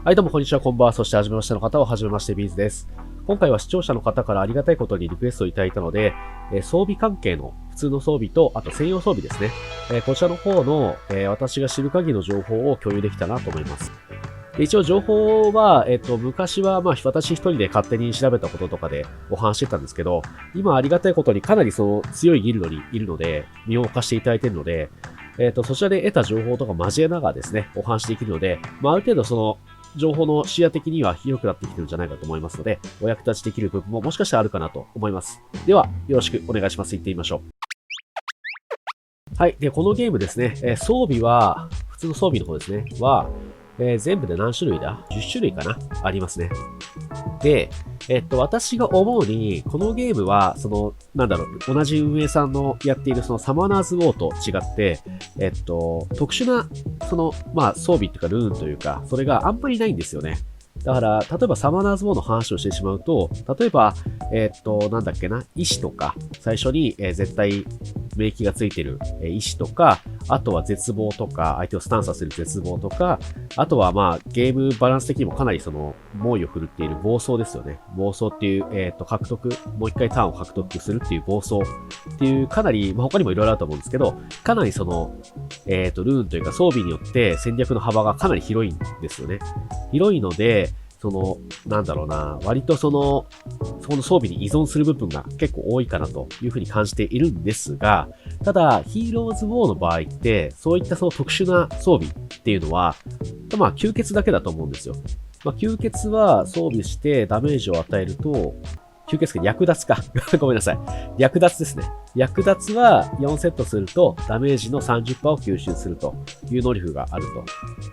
はい、どうもこんにちは、こんばんは。そして初めましての方は、初めまして、ビーズです。今回は視聴者の方からありがたいことにリクエストをいただいたので、装備関係の普通の装備と、あと専用装備ですね。こちらの方の、私が知る限りの情報を共有できたなと思います。で一応情報は、昔は私一人で勝手に調べたこととかでお話してたんですけど、今ありがたいことにかなりその強いギルドにいるので、身を貸していただいているので、そちらで得た情報とか交えながらですね、お話できるので、ある程度その、情報の視野的には広くなってきてるんじゃないかと思いますので、お役立ちできる部分ももしかしたらあるかなと思います。では、よろしくお願いします。行ってみましょう。はい。で、このゲームですね、装備は、普通の装備の方ですね、全部で何種類だ ?10 種類かなありますね。で、私が思うに、このゲームは、同じ運営さんのやっているそのサマナーズウォーと違って、特殊な、装備っていうかルーンというか、それがあんまりないんですよね。だから、例えばサマナーズウォーの話をしてしまうと、例えば、石とか、最初に、絶対免疫がついてる、石とか、あとは絶望とか、相手をスタンさせる絶望とか、あとはゲームバランス的にもかなり猛威を振るっている暴走ですよね。暴走っていう、もう一回ターンを獲得するっていう暴走っていう、かなり、他にもいろいろあると思うんですけど、かなりルーンというか装備によって戦略の幅がかなり広いんですよね。広いので、割とその装備に依存する部分が結構多いかなというふうに感じているんですが、ただ、ヒーローズウォーの場合って、そういったその特殊な装備っていうのは、吸血だけだと思うんですよ。吸血は装備してダメージを与えると、吸血鬼略奪か。ごめんなさい。略奪ですね。略奪は4セットするとダメージの 30% を吸収するという能力がある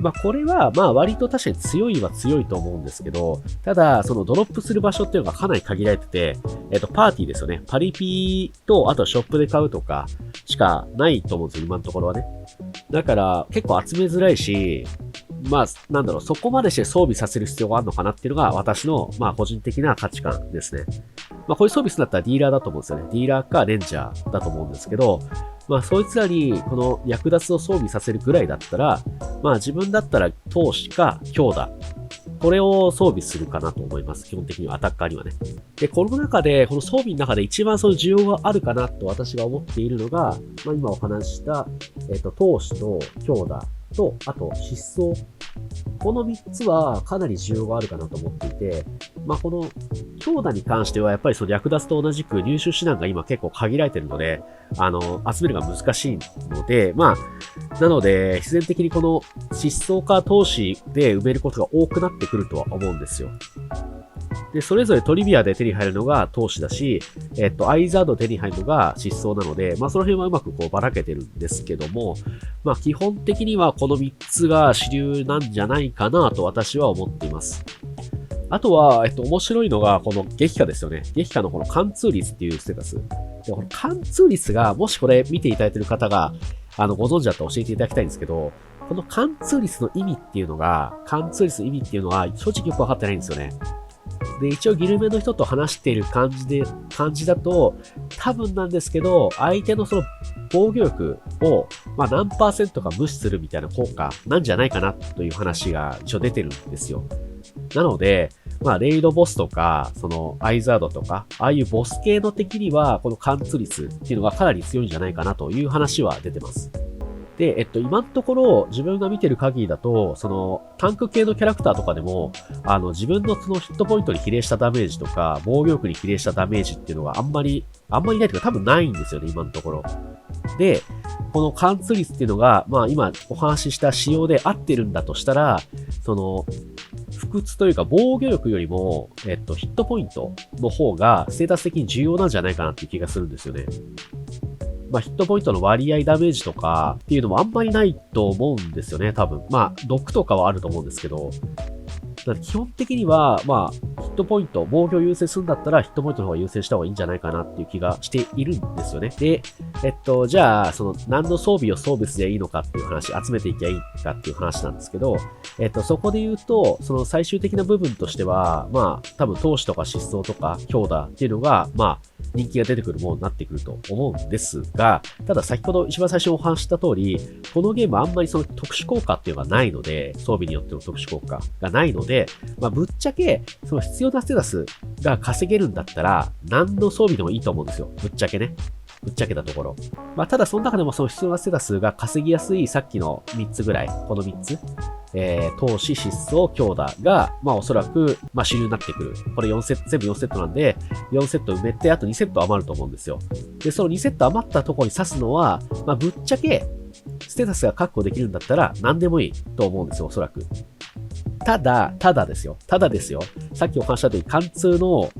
と。これは割と確かに強いは強いと思うんですけど、ただそのドロップする場所っていうのがかなり限られてて、パーティーですよね。パリピと、あとショップで買うとかしかないと思うんですよ、今のところはね。だから結構集めづらいし、そこまでして装備させる必要があるのかなっていうのが私の、個人的な価値観ですね。こういう装備するんだったらディーラーだと思うんですよね。ディーラーかレンジャーだと思うんですけど、そいつらにこの略奪を装備させるぐらいだったら、自分だったら闘士か強打。これを装備するかなと思います。基本的にはアタッカーにはね。で、この中で、この装備の中で一番その需要があるかなと私が思っているのが、今お話しした、闘士と強打と、あと疾走。この3つはかなり需要があるかなと思っていて、この強打に関してはやっぱりその略奪と同じく入手手段が今結構限られているので、集めるのが難しいので、なので、必然的にこの疾走か投資で埋めることが多くなってくるとは思うんですよ。で、それぞれトリビアで手に入るのが投資だし、アイザードで手に入るのが疾走なので、その辺はうまくばらけてるんですけども、基本的にはこの3つが主流なんじゃないかなと私は思っています。あとは、面白いのが、この撃破ですよね。撃破のこの貫通率っていうステータス。で、この貫通率が、もしこれ見ていただいている方が、ご存知だったら教えていただきたいんですけど、この貫通率の意味っていうのは、正直よくわかってないんですよね。で、一応ギルメの人と話している感じだと、多分なんですけど、相手のその防御力を、何%か無視するみたいな効果なんじゃないかなという話が一応出てるんですよ。なので、レイドボスとか、そのアイザードとか、ああいうボス系の敵には、この貫通率っていうのがかなり強いんじゃないかなという話は出てます。で、今のところ自分が見てる限りだと、そのタンク系のキャラクターとかでも、自分のそのヒットポイントに比例したダメージとか、防御力に比例したダメージっていうのがあんまりないというか多分ないんですよね、今のところ。で、この貫通率っていうのが、今お話しした仕様で合ってるんだとしたら、その、不屈というか防御力よりも、ヒットポイントの方がステータス的に重要なんじゃないかなっていう気がするんですよね。ヒットポイントの割合ダメージとかっていうのもあんまりないと思うんですよね、多分。毒とかはあると思うんですけど。基本的には、ヒットポイント、防御優先するんだったらヒットポイントの方が優先した方がいいんじゃないかなっていう気がしているんですよね。で、じゃあ、何の装備を装備すればいいのかっていう話、集めていけばいいかっていう話なんですけど、そこで言うと、その最終的な部分としては、多分投資とか疾走とか強打っていうのが、人気が出てくるものになってくると思うんですが、ただ先ほど一番最初にお話しした通り、このゲームはあんまりその特殊効果っていうのがないので、装備によっての特殊効果がないので、ぶっちゃけ、その必要なステータスが稼げるんだったら、何の装備でもいいと思うんですよ。ぶっちゃけね。ぶっちゃけたところ。ただその中でもその必要なステータスが稼ぎやすいさっきの3つぐらい、この3つ。投資、失踪、強打が、おそらく、主流になってくる。これ4セット、全部4セットなんで、4セット埋めて、あと2セット余ると思うんですよ。で、その2セット余ったところに刺すのは、ぶっちゃけ、ステータスが確保できるんだったら、何でもいいと思うんですよ、おそらく。ただですよ。さっきお話した通り、貫通の、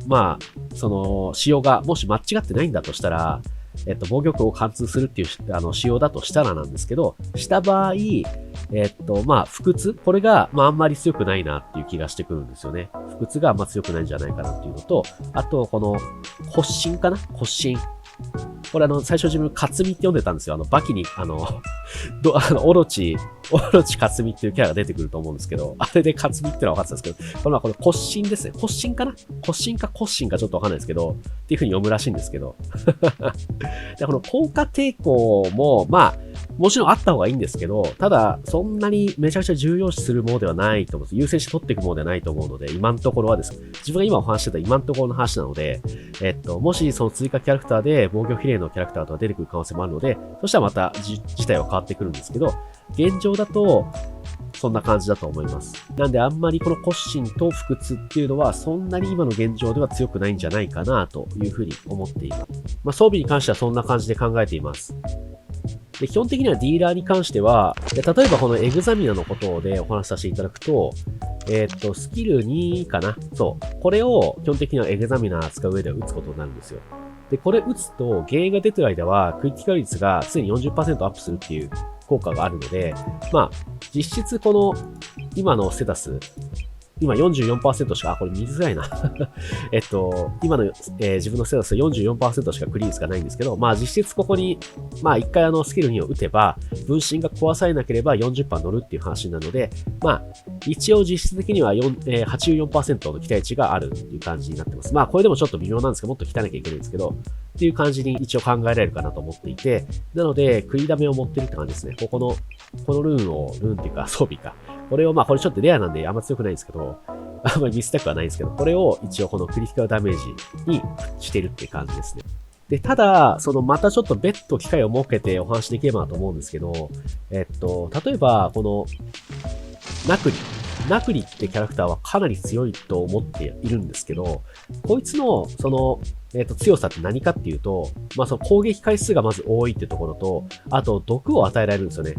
その、仕様がもし間違ってないんだとしたら、防御力を貫通するっていう、仕様だとしたらなんですけど、した場合、不屈これが、あんまり強くないなっていう気がしてくるんですよね。不屈があんま強くないんじゃないかなっていうのと、あと、この、骨心かな骨心。これ最初自分、かつみって読んでたんですよ。バキに、オロチかつみっていうキャラが出てくると思うんですけど、あれでかつみってのは分かってたんですけど、これ骨心ですね。骨心かな骨心か骨心かちょっと分かんないですけど、っていう風に読むらしいんですけど。で、この効果抵抗も、もちろんあった方がいいんですけど、ただ、そんなにめちゃくちゃ重要視するものではないと思うんです。優先して取っていくものではないと思うので、今のところはです。自分が今お話してた今のところの話なので、もしその追加キャラクターで防御比例のキャラクターとか出てくる可能性もあるので、そしたらまた事態は変わってくるんですけど、現状だと、そんな感じだと思います。なんであんまりこの骨心と不屈っていうのはそんなに今の現状では強くないんじゃないかなというふうに思っています。装備に関してはそんな感じで考えています。で、基本的にはディーラーに関しては、例えばこのエグザミナのことでお話しさせていただくと、スキル2かなそう。これを基本的にはエグザミナー使う上では打つことになるんですよ。で、これ打つと、原因が出てる間は、クリティカル率がすでに 40% アップするっていう効果があるので、実質この、今のステータス、今 44% しか、これ見づらいな。今の、自分のステータスは 44% しかクリ率がないんですけど、実質ここに、一回スキル2を打てば、分身が壊されなければ 40% 乗るっていう話なので、一応実質的には84% の期待値があるっていう感じになってます。これでもちょっと微妙なんですけど、もっと来たなきゃいけないんですけど、っていう感じに一応考えられるかなと思っていて、なので、繰りダメを持ってるって感じですね。このルーンっていうか装備か。これをこれちょっとレアなんであんま強くないんですけど、あんまり見せたくはないんですけど、これを一応このクリティカルダメージにしてるって感じですね。で、ただ、またちょっと別途機会を設けてお話しできればなと思うんですけど、例えば、この、ナクリってキャラクターはかなり強いと思っているんですけど、こいつの、強さって何かっていうと、その攻撃回数がまず多いっていうところと、あと、毒を与えられるんですよね。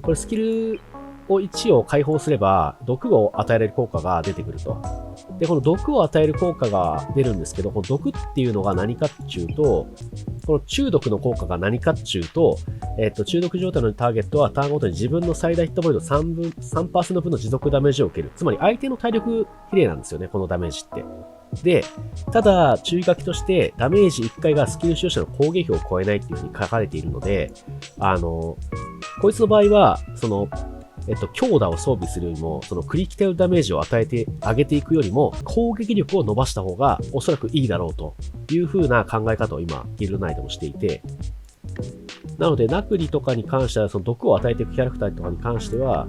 これスキルを1を解放すれば、毒を与えられる効果が出てくると。で、この毒を与える効果が出るんですけど、この毒っていうのが何かっていうと、この中毒の効果が何かっていうと、中毒状態のターゲットはターンごとに自分の最大ヒットポイント 3% 分の持続ダメージを受ける。つまり相手の体力比例なんですよね、このダメージって。で、ただ、注意書きとして、ダメージ1回がスキル使用者の攻撃を超えないっていうふうに書かれているので、こいつの場合は、強打を装備するよりも、クリティカルダメージを与えてあげていくよりも、攻撃力を伸ばした方がおそらくいいだろうという風な考え方を今、ギルドナイトもしていて、なので、ナクリとかに関しては、毒を与えていくキャラクターとかに関しては、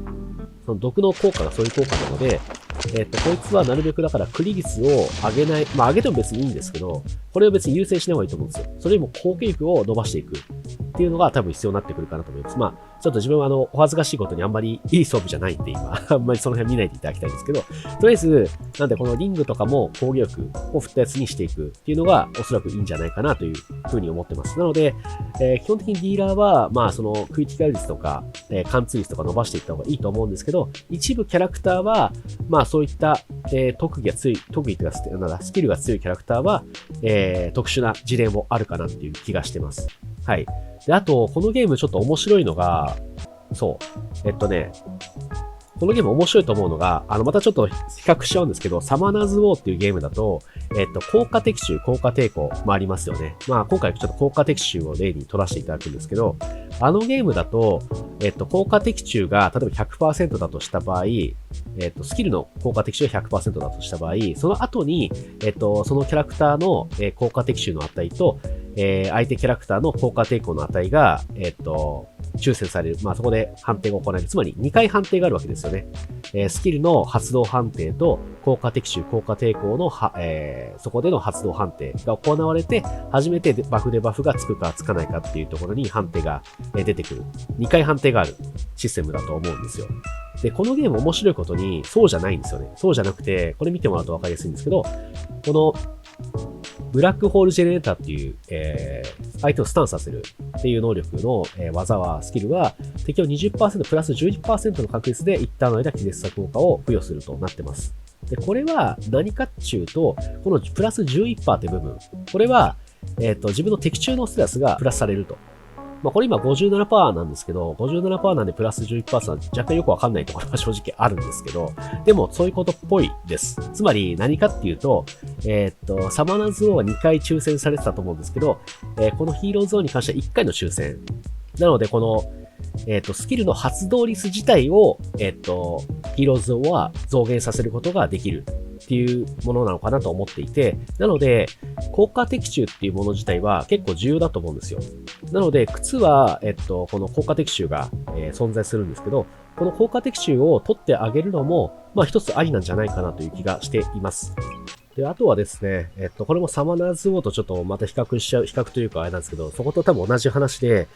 その毒の効果がそういう効果なので、こいつはなるべくだからクリ率を上げない、上げても別にいいんですけど、これを別に優先しない方がいいと思うんですよ。それよりも攻撃力を伸ばしていくっていうのが多分必要になってくるかなと思います。ちょっと自分はお恥ずかしいことにあんまりいい装備じゃないんで今、あんまりその辺見ないでいただきたいんですけど、とりあえず、なんでこのリングとかも攻撃力を振ったやつにしていくっていうのがおそらくいいんじゃないかなというふうに思ってます。なので、基本的にディーラーは、クリティカル率とか、貫通率とか伸ばしていった方がいいと思うんですけど、一部キャラクターは、そういった、特技っていうか、スキルが強いキャラクターは、特殊な事例もあるかなっていう気がしてます。はい。で、あと、このゲームちょっと面白いのが、そう。このゲーム面白いと思うのが、またちょっと比較しちゃうんですけど、サマナーズ・ウォーっていうゲームだと、効果的中、効果抵抗もありますよね。まあ、今回ちょっと効果的中を例に取らせていただくんですけど、あのゲームだと、効果的中が例えば 100% だとした場合、スキルの効果的中が 100% だとした場合、その後に、そのキャラクターの、効果的中の値と、相手キャラクターの効果抵抗の値が、抽選される。まあ、そこで判定が行われる。つまり2回判定があるわけですよね。スキルの発動判定と効果的中、効果抵抗のそこでの発動判定が行われて、初めてバフでバフがつくかつかないかっていうところに判定が出てくる。2回判定があるシステムだと思うんですよ。で、このゲーム面白いことに、そうじゃないんですよね。そうじゃなくて、これ見てもらうと分かりやすいんですけど、この、ブラックホールジェネレーターっていう、相手をスタンさせるっていう能力の、技は、スキルは、敵を 20% プラス 11% の確率で一旦の間気絶さ効果を付与するとなってます。で、これは何かっていうと、このプラス 11% って部分、これは、自分の敵中のステータスがプラスされると。まあ、これ今 57% なんですけど、57% なんでプラス 11% は若干よくわかんないところが正直あるんですけど、でもそういうことっぽいです。つまり何かっていうと、サマナーズ王は2回抽選されてたと思うんですけど、このヒーローズ王に関しては1回の抽選。なのでこの、スキルの発動率自体を、ヒーローズ王は増減させることができる。っていうものなのかなと思っていて、なので、効果的中っていうもの自体は結構重要だと思うんですよ。なので、靴は、この効果的中が、存在するんですけど、この効果的中を取ってあげるのも、まあ一つありなんじゃないかなという気がしています。で、あとはですね、これもサマナーズウォーとちょっとまた比較というかあれなんですけど、そこと多分同じ話で、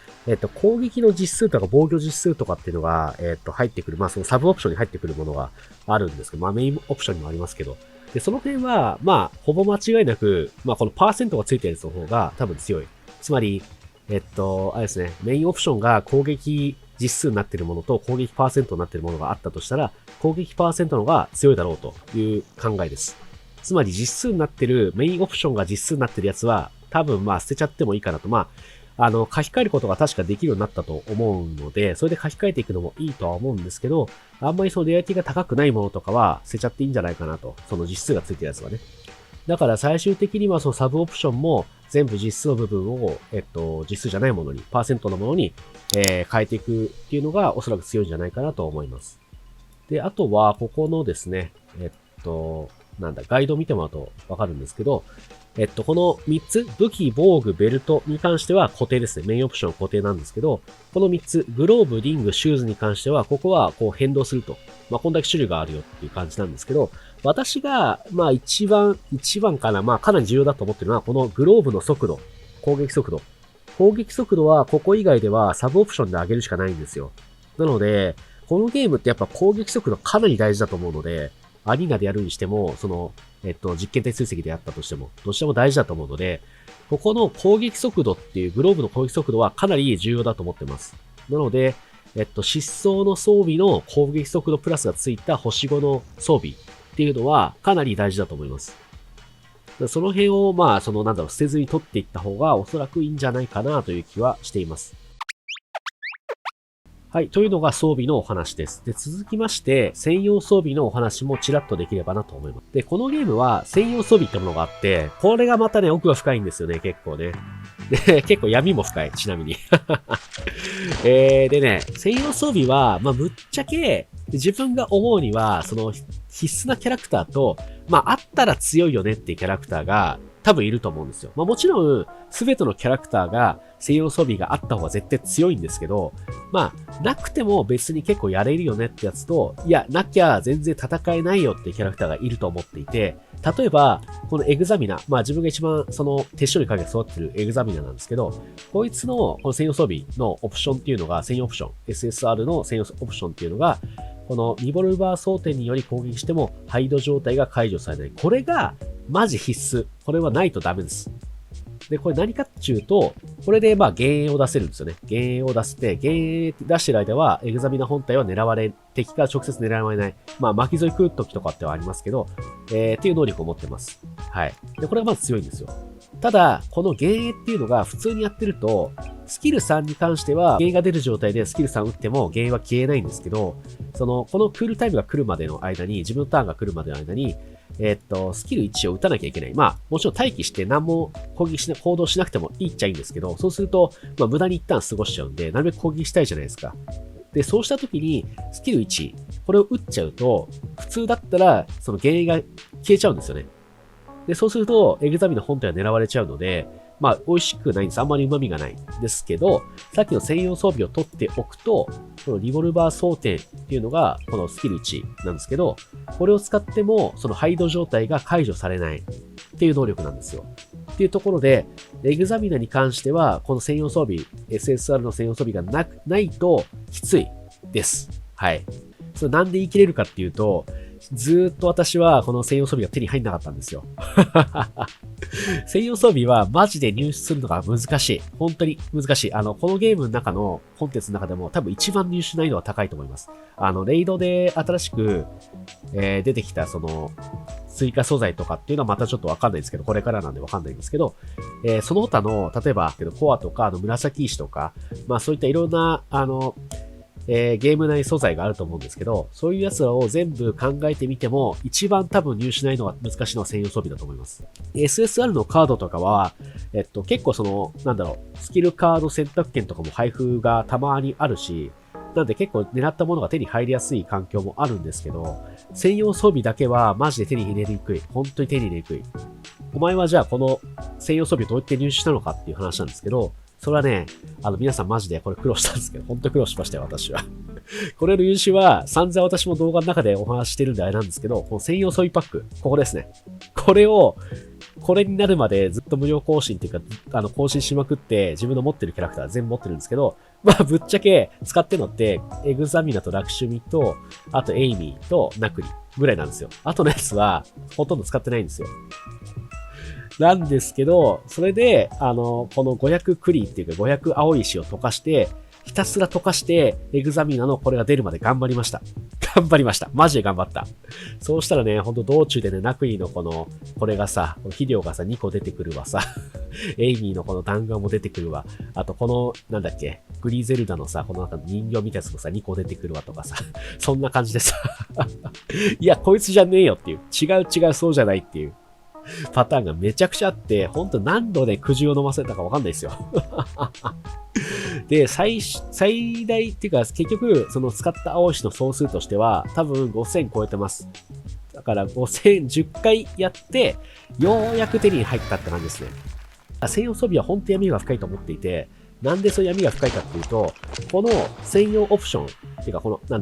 攻撃の実数とか防御実数とかっていうのが、入ってくる、まあそのサブオプションに入ってくるものがあるんですけど、まあメインオプションにもありますけど、で、その辺は、まあ、ほぼ間違いなく、まあこのパーセントがついてるやつの方が多分強い。つまり、あれですね、メインオプションが攻撃実数になっているものと攻撃パーセントになっているものがあったとしたら、攻撃パーセントの方が強いだろうという考えです。つまり実数になってる、メインオプションが実数になってるやつは、多分まあ捨てちゃってもいいかなと。まあ、書き換えることが確かできるようになったと思うので、それで書き換えていくのもいいとは思うんですけど、あんまりそのレアリティが高くないものとかは捨てちゃっていいんじゃないかなと。その実数がついてるやつはね。だから最終的にはそのサブオプションも全部実数の部分を、実数じゃないものに、パーセントのものに、変えていくっていうのがおそらく強いんじゃないかなと思います。で、あとは、ここのですね、ガイドを見てもらうとわかるんですけど、この3つ、武器、防具、ベルトに関しては固定ですね。メインオプション固定なんですけど、この3つ、グローブ、リング、シューズに関しては、ここはこう変動すると。まあ、こんだけ種類があるよっていう感じなんですけど、私が、まあ一番かな、まあかなり重要だと思ってるのは、このグローブの速度、攻撃速度。攻撃速度は、ここ以外ではサブオプションで上げるしかないんですよ。なので、このゲームってやっぱ攻撃速度かなり大事だと思うので、アリーナでやるにしても、その、実験体追跡でやったとしても、どうしても大事だと思うので、ここの攻撃速度っていうグローブの攻撃速度はかなり重要だと思ってます。なので、疾走の装備の攻撃速度プラスがついた星5の装備っていうのはかなり大事だと思います。その辺を、まあ、捨てずに取っていった方がおそらくいいんじゃないかなという気はしています。はい。というのが装備のお話です。で、続きまして、専用装備のお話もちらっとできればなと思います。で、このゲームは専用装備ってものがあって、これがまたね、奥が深いんですよね、結構ね。で、結構闇も深い、ちなみに。でね、専用装備は、まあ、ぶっちゃけ、自分が思うには、その、必須なキャラクターと、まあ、あったら強いよねっていうキャラクターが、多分いると思うんですよ。まあもちろん、すべてのキャラクターが専用装備があった方が絶対強いんですけど、まあ、なくても別に結構やれるよねってやつと、いや、なきゃ全然戦えないよっていうキャラクターがいると思っていて、例えば、このエグザミナー、まあ自分が一番その手塩にかけて育ってるエグザミナーなんですけど、こいつのこの専用装備のオプションっていうのが、専用オプション、SSR の専用オプションっていうのが、このリボルバー装填により攻撃しても、ハイド状態が解除されない。これが、マジ必須。これはないとダメです。で、これ何かっていうと、これでまあ幻影を出せるんですよね。幻影を出して、幻影出してる間は、エグザミナ本体は狙われ、敵から直接狙われない。まあ巻き添え食う時とかってはありますけど、っていう能力を持ってます。はい。で、これがまず強いんですよ。ただ、この幻影っていうのが普通にやってると、スキル3に関しては、原因が出る状態でスキル3打っても原因は消えないんですけど、このクールタイムが来るまでの間に、自分のターンが来るまでの間に、スキル1を打たなきゃいけない。まあ、もちろん待機して何も行動しなくてもいいっちゃいいんですけど、そうすると、まあ、無駄に一旦過ごしちゃうんで、なるべく攻撃したいじゃないですか。で、そうした時に、スキル1、これを打っちゃうと、普通だったら、その原因が消えちゃうんですよね。で、そうすると、エグザミの本体は狙われちゃうので、まあ、美味しくないんです。あんまり旨味がない。ですけど、さっきの専用装備を取っておくと、このリボルバー装填っていうのが、このスキル1なんですけど、これを使っても、そのハイド状態が解除されないっていう能力なんですよ。っていうところで、エグザミナに関しては、この専用装備、SSR の専用装備がないときついです。はい。それなんで言い切れるかっていうと、ずーっと私はこの専用装備が手に入んなかったんですよ。専用装備はマジで入手するのが難しい。本当に難しい。このゲームの中のコンテンツの中でも多分一番入手難易度は高いと思います。レイドで新しく、出てきたその追加素材とかっていうのはまたちょっとわかんないですけど、これからなんでわかんないんですけど、その他の、例えば、コアとか、紫石とか、まあそういったいろんな、ゲーム内素材があると思うんですけど、そういうやつらを全部考えてみても、一番多分入手ないのが難しいのは専用装備だと思います。SSR のカードとかは、結構スキルカード選択権とかも配布がたまにあるし、なんで結構狙ったものが手に入りやすい環境もあるんですけど、専用装備だけはマジで手に入れにくい。本当に手に入れにくい。お前はじゃあこの専用装備をどうやって入手したのかっていう話なんですけど、それはね、皆さんマジでこれ苦労したんですけど、本当に苦労しましたよ、私は。これの入手は、散々私も動画の中でお話ししてるんであれなんですけど、この専用装備パック、ここですね。これになるまでずっと無料更新っていうか、更新しまくって、自分の持ってるキャラクター全部持ってるんですけど、まあ、ぶっちゃけ使ってるのって、エグザミナとラクシュミと、あとエイミーとナクリぐらいなんですよ。あとのやつは、ほとんど使ってないんですよ。なんですけど、それで、この500クリーっていうか500青い石を溶かして、ひたすら溶かして、エグザミナのこれが出るまで頑張りました。頑張りました。マジで頑張った。そうしたらね、ほんと道中でね、ナクリのこれがさ、肥料がさ、2個出てくるわさ。エイミーのこの弾丸も出てくるわ。あとなんだっけ、グリゼルダのさ、この中の人形みたいなやつもさ、2個出てくるわとかさ。そんな感じでさ。いや、こいつじゃねえよっていう。違う、そうじゃないっていう。パターンがめちゃくちゃあって、ほんと何度でくじを飲ませたかわかんないですよ。で、最大っていうか、結局、その使った青石の総数としては、多分5000超えてます。だから5000、10回やって、ようやく手に入ったって感じですね。専用装備は本当に闇が深いと思っていて、なんでそういう闇が深いかっていうと、この専用オプション、っていうかこれな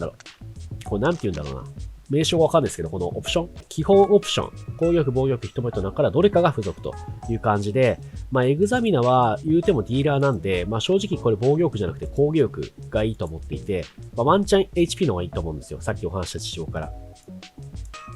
んて言うんだろうな。名称がわかんないですけど、このオプション、基本オプション、攻撃力、防御力、ヒットポイントの中からどれかが付属という感じで、まあ、エグザミナは言うてもディーラーなんで、まあ、正直これ防御力じゃなくて攻撃力がいいと思っていて、まあ、ワンチャン HP の方がいいと思うんですよ。さっきお話した事情から。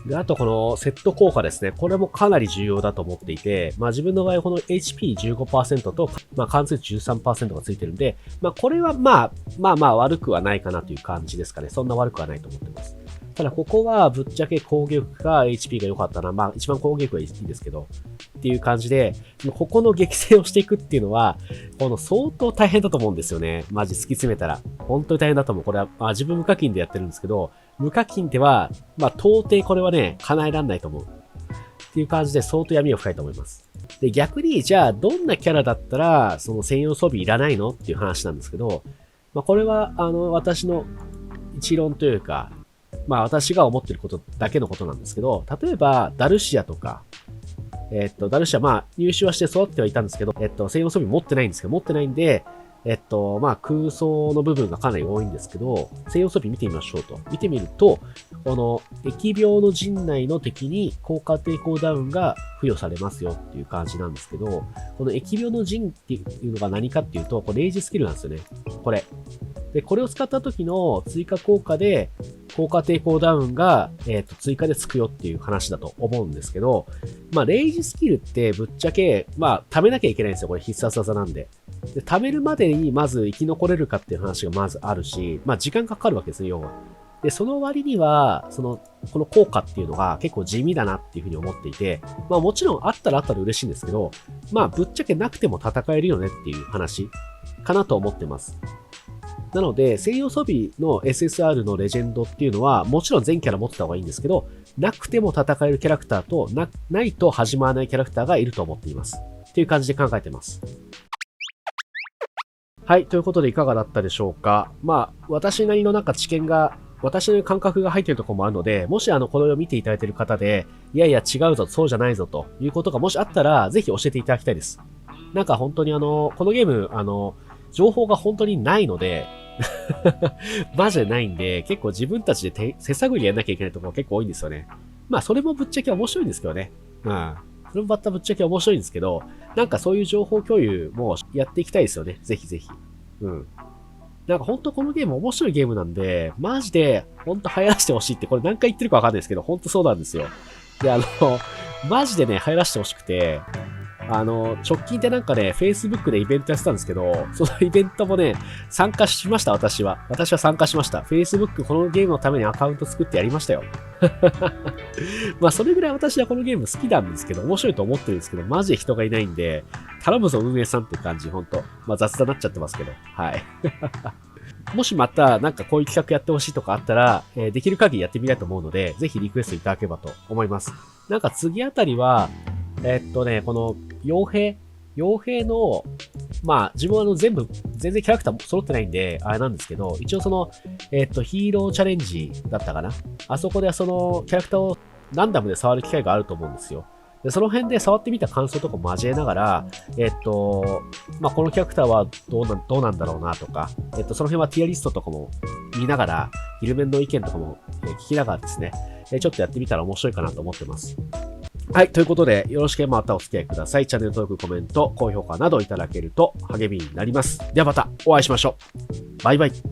で、あとこのセット効果ですね。これもかなり重要だと思っていて、まあ自分の場合この HP15% と、まあ関数値 13% がついてるんで、まあこれはまあ悪くはないかなという感じですかね。そんな悪くはないと思ってます。ただここはぶっちゃけ攻撃力か HP が良かったな。まあ一番攻撃力はいいですけど、っていう感じで、ここの激戦をしていくっていうのは、この相当大変だと思うんですよね。マジ突き詰めたら。本当に大変だと思う。これは、まあ自分無課金でやってるんですけど、無課金では、まあ到底これはね、叶えらんないと思う。っていう感じで相当闇が深いと思います。で、逆に、じゃあどんなキャラだったら、その専用装備いらないのっていう話なんですけど、まあこれは、私の一論というか、まあ私が思ってることだけのことなんですけど、例えば、ダルシアとか、ダルシア、まあ入手はして育ってはいたんですけど、専用装備持ってないんですけど、持ってないんで、まあ空想の部分がかなり多いんですけど、専用装備見てみましょうと。見てみると、この疫病の陣内の敵に効果抵抗ダウンが付与されますよっていう感じなんですけど、この疫病の陣っていうのが何かっていうと、これレイジスキルなんですよね。これ。で、これを使った時の追加効果で、効果抵抗ダウンが、追加でつくよっていう話だと思うんですけど、まあ、レイジスキルってぶっちゃけ、まあ、貯めなきゃいけないんですよ。これ必殺技なんで。で、貯めるまでにまず生き残れるかっていう話がまずあるし、まあ、時間かかるわけですね、要は。で、その割には、この効果っていうのが結構地味だなっていうふうに思っていて、まあもちろんあったらあったら嬉しいんですけど、まあぶっちゃけなくても戦えるよねっていう話かなと思ってます。なので、専用装備の SSR のレジェンドっていうのは、もちろん全キャラ持ってた方がいいんですけど、なくても戦えるキャラクターと、ないと始まらないキャラクターがいると思っています。っていう感じで考えてます。はい、ということでいかがだったでしょうか。まあ、私なりの私の感覚が入っているところもあるので、もしこれを見ていただいている方で、いやいや違うぞ、そうじゃないぞということがもしあったら、ぜひ教えていただきたいです。なんか本当にこのゲーム、情報が本当にないので、マジでないんで、結構自分たちで手探りでやんなきゃいけないところ結構多いんですよね。まあ、それもぶっちゃけ面白いんですけどね。うん。それもまたぶっちゃけ面白いんですけど、なんかそういう情報共有もやっていきたいですよね。ぜひぜひ。うん。なんか本当このゲーム面白いゲームなんで、マジで本当流行らせてほしいってこれ何回言ってるかわかんないですけど、本当そうなんですよ。で、マジでね、流行らせてほしくて、直近でなんかね、Facebook でイベントやってたんですけど、そのイベントもね、参加しました、私は。私は参加しました。Facebook このゲームのためにアカウント作ってやりましたよ。まあ、それぐらい私はこのゲーム好きなんですけど、面白いと思ってるんですけど、マジで人がいないんで、頼むぞ運営さんって感じ、ほんと。まあ、雑談になっちゃってますけど。はい。もしまた、なんかこういう企画やってほしいとかあったら、できる限りやってみたいと思うので、ぜひリクエストいただければと思います。なんか次あたりは、この、傭兵の、まあ、自分は全然キャラクター揃ってないんで、あれなんですけど、一応ヒーローチャレンジだったかな。あそこでその、キャラクターをランダムで触る機会があると思うんですよ。で、その辺で触ってみた感想とかも交えながら、まあ、このキャラクターはどうなんだろうなとか、その辺はティアリストとかも見ながら、ギルメンの意見とかも聞きながらですね、ちょっとやってみたら面白いかなと思ってます。はい。ということで、よろしければまたお付き合いください。チャンネル登録、コメント、高評価などいただけると励みになります。ではまたお会いしましょう。バイバイ。